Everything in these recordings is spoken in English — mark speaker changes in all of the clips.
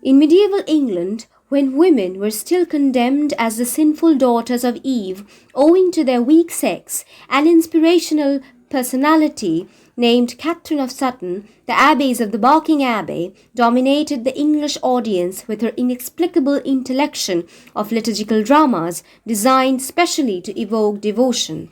Speaker 1: In medieval England, when women were still condemned as the sinful daughters of Eve owing to their weak sex, an inspirational personality named Katherine of Sutton, the Abbess of the Barking Abbey, dominated the English audience with her inexplicable intellection of liturgical dramas designed specially to evoke devotion.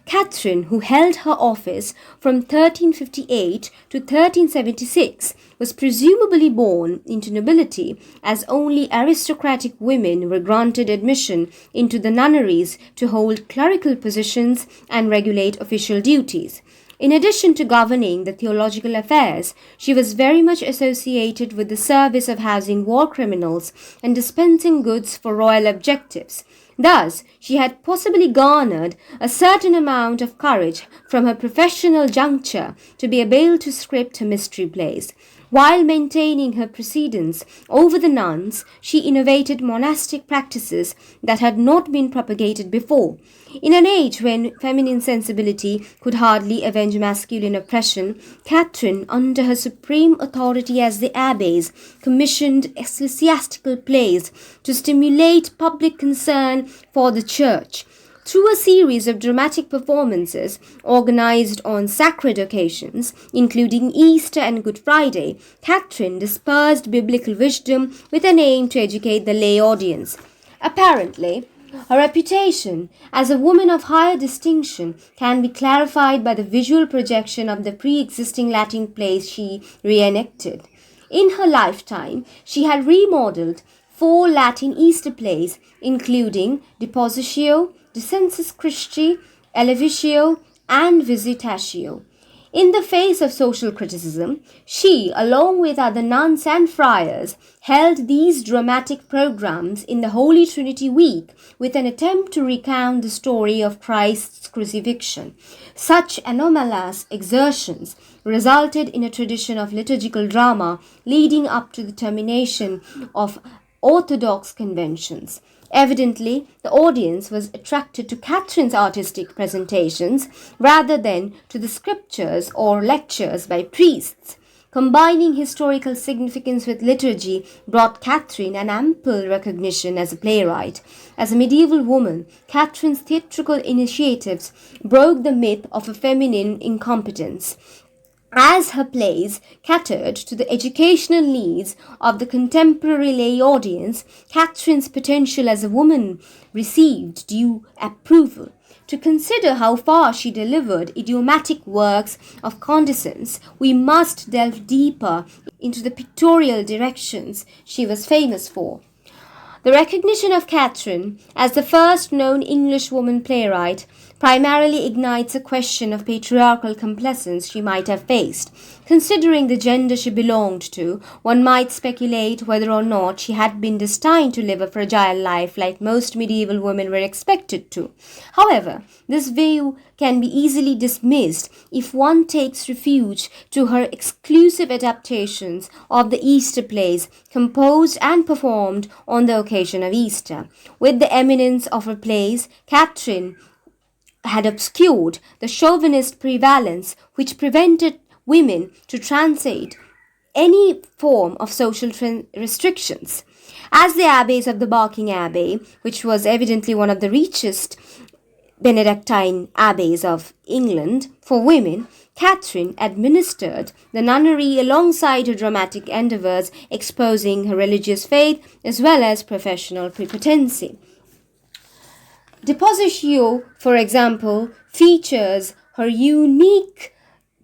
Speaker 1: Katherine, who held her office from 1358 to 1376, was presumably born into nobility, as only aristocratic women were granted admission into the nunneries to hold clerical positions and regulate official duties. In addition to governing the theological affairs, she was very much associated with the service of housing war criminals and dispensing goods for royal objectives. Thus, she had possibly garnered a certain amount of courage from her professional juncture to be able to script her mystery plays. While maintaining her precedence over the nuns, she innovated monastic practices that had not been propagated before. In an age when feminine sensibility could hardly avenge masculine oppression, Katherine, under her supreme authority as the abbess, commissioned ecclesiastical plays to stimulate public concern for the church. Through a series of dramatic performances organized on sacred occasions, including Easter and Good Friday, Katherine dispersed biblical wisdom with an aim to educate the lay audience. Apparently, her reputation as a woman of higher distinction can be clarified by the visual projection of the pre-existing Latin plays she reenacted. In her lifetime, she had remodeled 4 Latin Easter plays, including Depositio, De Sensus Christi, Elevatio, and Visitatio. In the face of social criticism, she, along with other nuns and friars, held these dramatic programs in the Holy Trinity Week with an attempt to recount the story of Christ's crucifixion. Such anomalous exertions resulted in a tradition of liturgical drama leading up to the termination of orthodox conventions. Evidently, the audience was attracted to Katherine's artistic presentations rather than to the scriptures or lectures by priests. Combining historical significance with liturgy brought Katherine an ample recognition as a playwright. As a medieval woman, Katherine's theatrical initiatives broke the myth of a feminine incompetence. As her plays catered to the educational needs of the contemporary lay audience, Katherine's potential as a woman received due approval. To consider how far she delivered idiomatic works of condescence, we must delve deeper into the pictorial directions she was famous for. The recognition of Katherine as the first known English woman playwright primarily ignites a question of patriarchal complacence she might have faced. Considering the gender she belonged to, one might speculate whether or not she had been destined to live a fragile life like most medieval women were expected to. However, this view can be easily dismissed if one takes refuge to her exclusive adaptations of the Easter plays composed and performed on the occasion of Easter. With the eminence of her plays, Katherine had obscured the chauvinist prevalence which prevented women to translate any form of social restrictions. As the abbess of the Barking Abbey, which was evidently one of the richest Benedictine abbeys of England for women, Katherine administered the nunnery alongside her dramatic endeavours, exposing her religious faith as well as professional prepotency. Depositio, for example, features her unique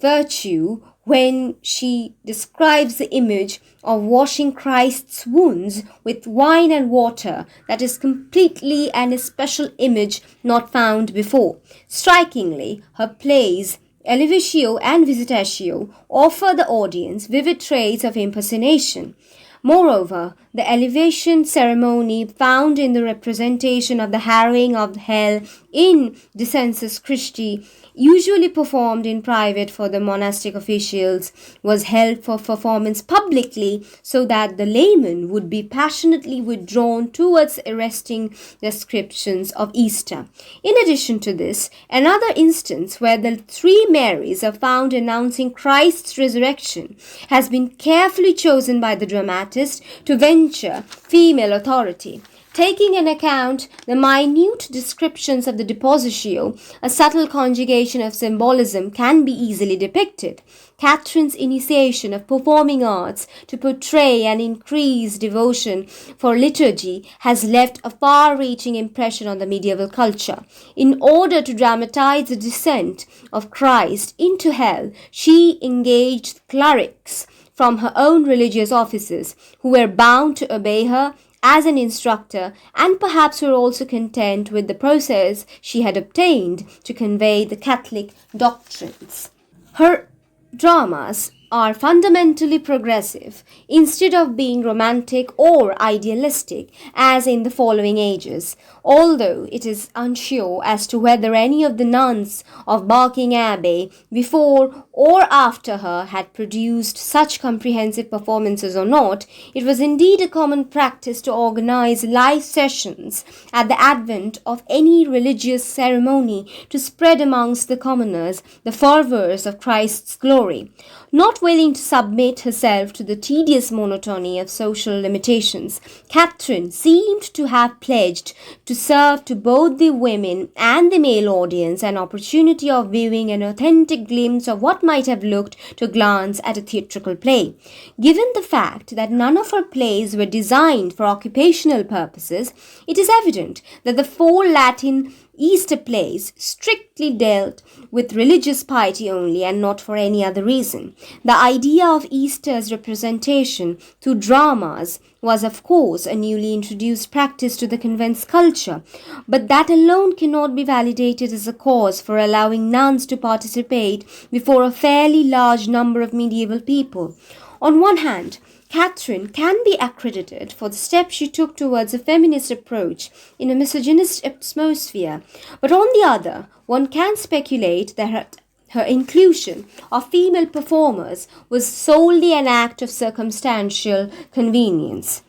Speaker 1: virtue when she describes the image of washing Christ's wounds with wine and water that is completely and a special image not found before. Strikingly, her plays Elevatio and Visitatio offer the audience vivid traits of impersonation. Moreover, the elevation ceremony found in the representation of the harrowing of hell in De Sensus Christi, usually performed in private for the monastic officials, was held for performance publicly so that the layman would be passionately withdrawn towards arresting descriptions of Easter. In addition to this, another instance where the 3 Marys are found announcing Christ's resurrection has been carefully chosen by the dramatists dramatist to venture female authority. Taking into account the minute descriptions of the depositio, a subtle conjugation of symbolism can be easily depicted. Katherine's initiation of performing arts to portray an increased devotion for liturgy has left a far-reaching impression on the medieval culture. In order to dramatize the descent of Christ into hell, she engaged clerics from her own religious offices who were bound to obey her as an instructor, and perhaps were also content with the process she had obtained to convey the Catholic doctrines. Her dramas are fundamentally progressive instead of being romantic or idealistic as in the following ages, although it is unsure as to whether any of the nuns of Barking Abbey before or after her had produced such comprehensive performances or not. It was indeed a common practice to organize live sessions at the advent of any religious ceremony to spread amongst the commoners the fervours of Christ's glory. Not willing to submit herself to the tedious monotony of social limitations, Katherine seemed to have pledged to serve to both the women and the male audience an opportunity of viewing an authentic glimpse of what might have looked to glance at a theatrical play. Given the fact that none of her plays were designed for occupational purposes, it is evident that the 4 Latin Easter plays strictly dealt with religious piety only and not for any other reason. The idea of Easter's representation through dramas was of course a newly introduced practice to the convent's culture, but that alone cannot be validated as a cause for allowing nuns to participate before a fairly large number of medieval people. On one hand, Katherine can be accredited for the steps she took towards a feminist approach in a misogynist atmosphere, but on the other, one can speculate that her inclusion of female performers was solely an act of circumstantial convenience.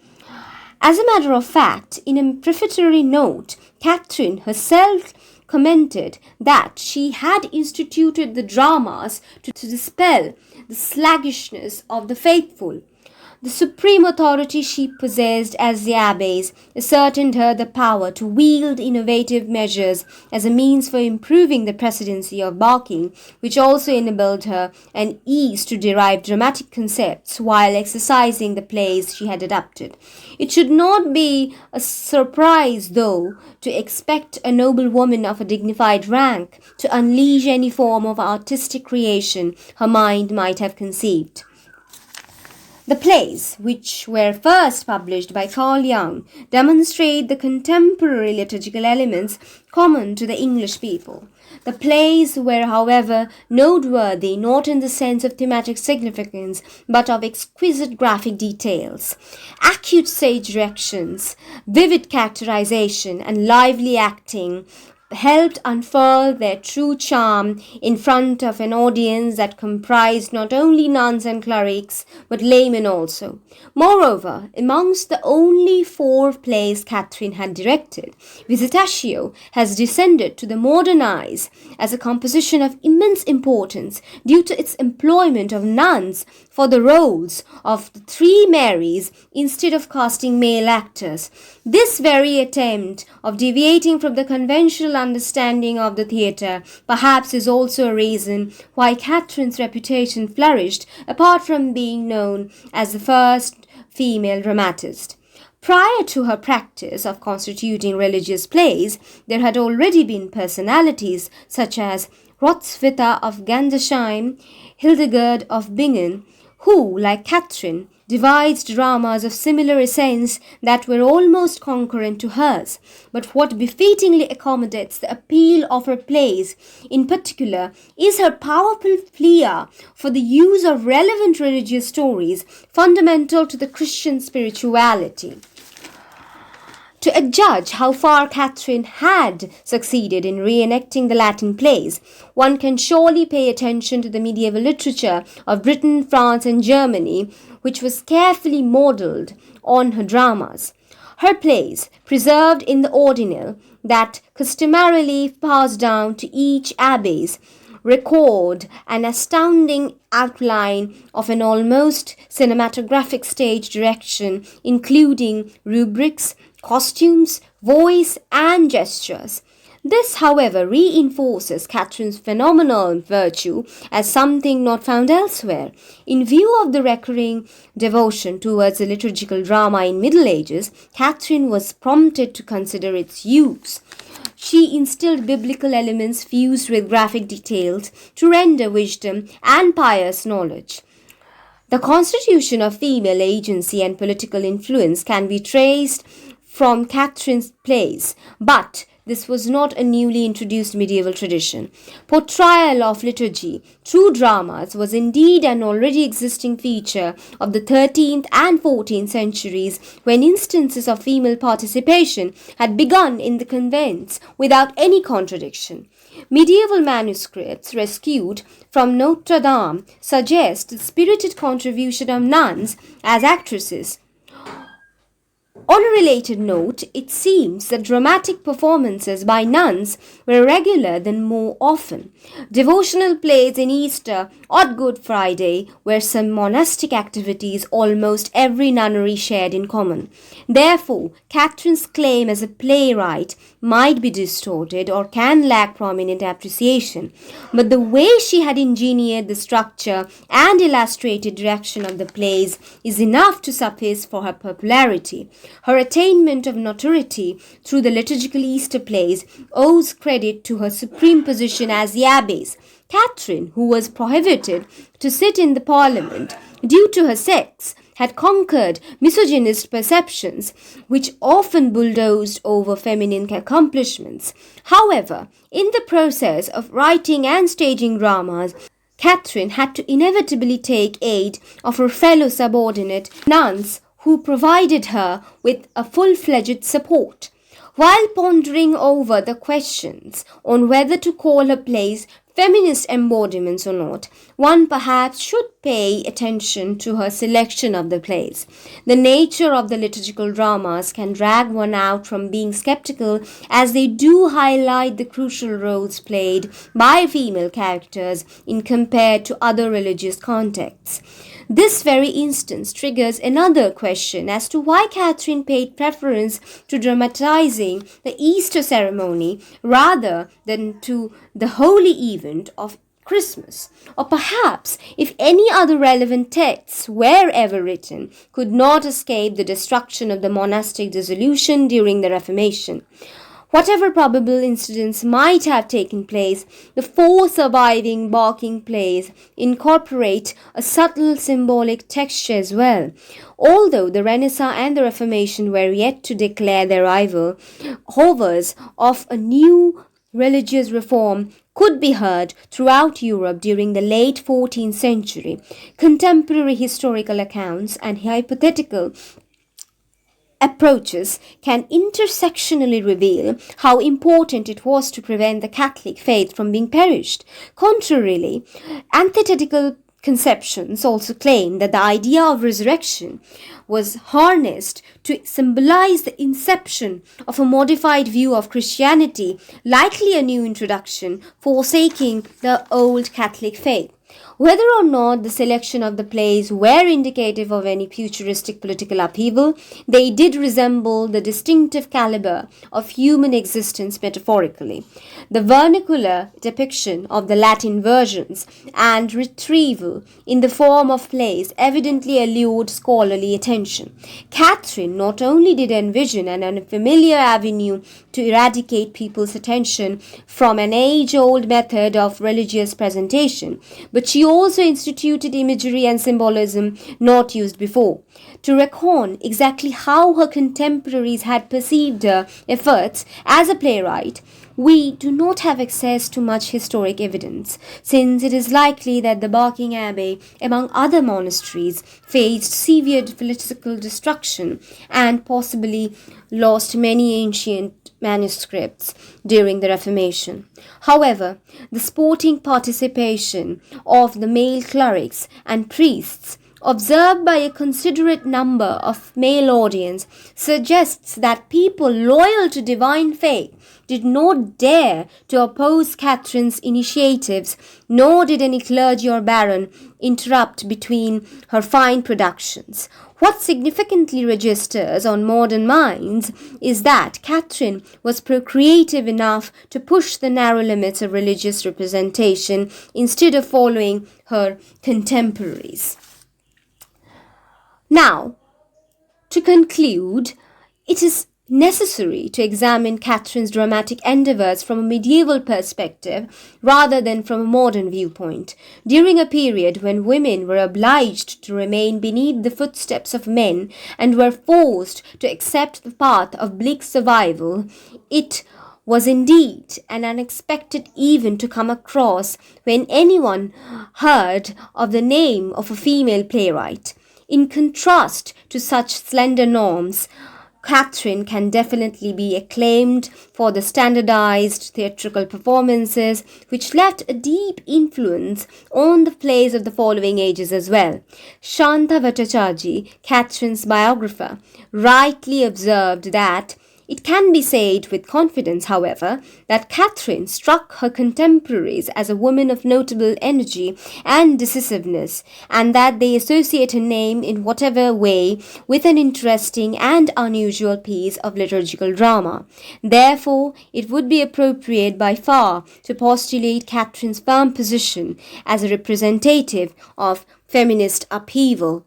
Speaker 1: As a matter of fact, in a prefatory note, Katherine herself commented that she had instituted the dramas to dispel the sluggishness of the faithful. The supreme authority she possessed as the abbess ascertained her the power to wield innovative measures as a means for improving the presidency of Barking, which also enabled her an ease to derive dramatic concepts while exercising the plays she had adapted. It should not be a surprise, though, to expect a noblewoman of a dignified rank to unleash any form of artistic creation her mind might have conceived. The plays, which were first published by Carl Young, demonstrate the contemporary liturgical elements common to the English people. The plays were, however, noteworthy not in the sense of thematic significance, but of exquisite graphic details. Acute stage directions, vivid characterization, and lively acting helped unfurl their true charm in front of an audience that comprised not only nuns and clerics, but laymen also. Moreover, amongst the only 4 plays Katherine had directed, Visitatio has descended to the modern eyes as a composition of immense importance due to its employment of nuns for the roles of the 3 Marys instead of casting male actors. This very attempt of deviating from the conventional understanding of the theatre perhaps is also a reason why Katherine's reputation flourished, apart from being known as the first female dramatist. Prior to her practice of constituting religious plays, there had already been personalities such as Hrotsvita of Gandersheim, Hildegard of Bingen, who, like Katherine, devised dramas of similar essence that were almost concurrent to hers. But what befittingly accommodates the appeal of her plays, in particular, is her powerful flair for the use of relevant religious stories fundamental to the Christian spirituality. To adjudge how far Katherine had succeeded in reenacting the Latin plays, one can surely pay attention to the medieval literature of Britain, France, and Germany, which was carefully modelled on her dramas. Her plays, preserved in the ordinal that customarily passed down to each abbess, record an astounding outline of an almost cinematographic stage direction, including rubrics, costumes, voice, and gestures. This, however, reinforces Katherine's phenomenal virtue as something not found elsewhere. In view of the recurring devotion towards the liturgical drama in Middle Ages, Katherine was prompted to consider its use. She instilled biblical elements fused with graphic details to render wisdom and pious knowledge. The constitution of female agency and political influence can be traced from Katherine's plays, but this was not a newly introduced medieval tradition. Portrayal of liturgy through dramas was indeed an already existing feature of the 13th and 14th centuries, when instances of female participation had begun in the convents without any contradiction. Medieval manuscripts rescued from Notre Dame suggest the spirited contribution of nuns as actresses. On a related note, it seems that dramatic performances by nuns were regular than more often. Devotional plays in Easter or Good Friday were some monastic activities almost every nunnery shared in common. Therefore, Katherine's claim as a playwright might be distorted or can lack prominent appreciation, but the way she had engineered the structure and illustrated direction of the plays is enough to suffice for her popularity. Her attainment of notoriety through the liturgical Easter plays owes credit to her supreme position as the Abbess. Katherine, who was prohibited to sit in the parliament due to her sex, had conquered misogynist perceptions, which often bulldozed over feminine accomplishments. However, in the process of writing and staging dramas, Katherine had to inevitably take aid of her fellow subordinate nuns, who provided her with a full-fledged support. While pondering over the questions on whether to call her plays feminist embodiments or not, one perhaps should pay attention to her selection of the plays. The nature of the liturgical dramas can drag one out from being skeptical, as they do highlight the crucial roles played by female characters in compared to other religious contexts. This very instance triggers another question as to why Katherine paid preference to dramatizing the Easter ceremony rather than to the holy event of Christmas. Or perhaps, if any other relevant texts were ever written, could not escape the destruction of the monastic dissolution during the Reformation. Whatever probable incidents might have taken place, the four surviving Barking plays incorporate a subtle symbolic texture as well. Although the Renaissance and the Reformation were yet to declare their arrival, horrors of a new religious reform could be heard throughout Europe during the late 14th century. Contemporary historical accounts and hypothetical approaches can intersectionally reveal how important it was to prevent the Catholic faith from being perished. Contrarily, antithetical conceptions also claim that the idea of resurrection was harnessed to symbolize the inception of a modified view of Christianity, likely a new introduction forsaking the old Catholic faith. Whether or not the selection of the plays were indicative of any futuristic political upheaval, they did resemble the distinctive caliber of human existence metaphorically. The vernacular depiction of the Latin versions and retrieval in the form of plays evidently allured scholarly attention. Katherine not only did envision an unfamiliar avenue to eradicate people's attention from an age-old method of religious presentation, but she also instituted imagery and symbolism not used before. To reckon exactly how her contemporaries had perceived her efforts as a playwright, we do not have access to much historic evidence, since it is likely that the Barking Abbey, among other monasteries, faced severe political destruction and possibly lost many ancient manuscripts during the Reformation. However, the sporting participation of the male clerics and priests observed by a considerate number of male audience, suggests that people loyal to divine faith did not dare to oppose Catherine's initiatives, nor did any clergy or baron interrupt between her fine productions. What significantly registers on modern minds is that Catherine was procreative enough to push the narrow limits of religious representation instead of following her contemporaries. Now, to conclude, it is necessary to examine Catherine's dramatic endeavours from a medieval perspective rather than from a modern viewpoint. During a period when women were obliged to remain beneath the footsteps of men and were forced to accept the path of bleak survival, it was indeed an unexpected event to come across when anyone heard of the name of a female playwright. In contrast to such slender norms, Catherine can definitely be acclaimed for the standardized theatrical performances which left a deep influence on the plays of the following ages as well. Shanta Bhattacharjee, Catherine's biographer, rightly observed that it can be said with confidence, however, that Catherine struck her contemporaries as a woman of notable energy and decisiveness, and that they associate her name in whatever way with an interesting and unusual piece of liturgical drama. Therefore, it would be appropriate by far to postulate Catherine's firm position as a representative of feminist upheaval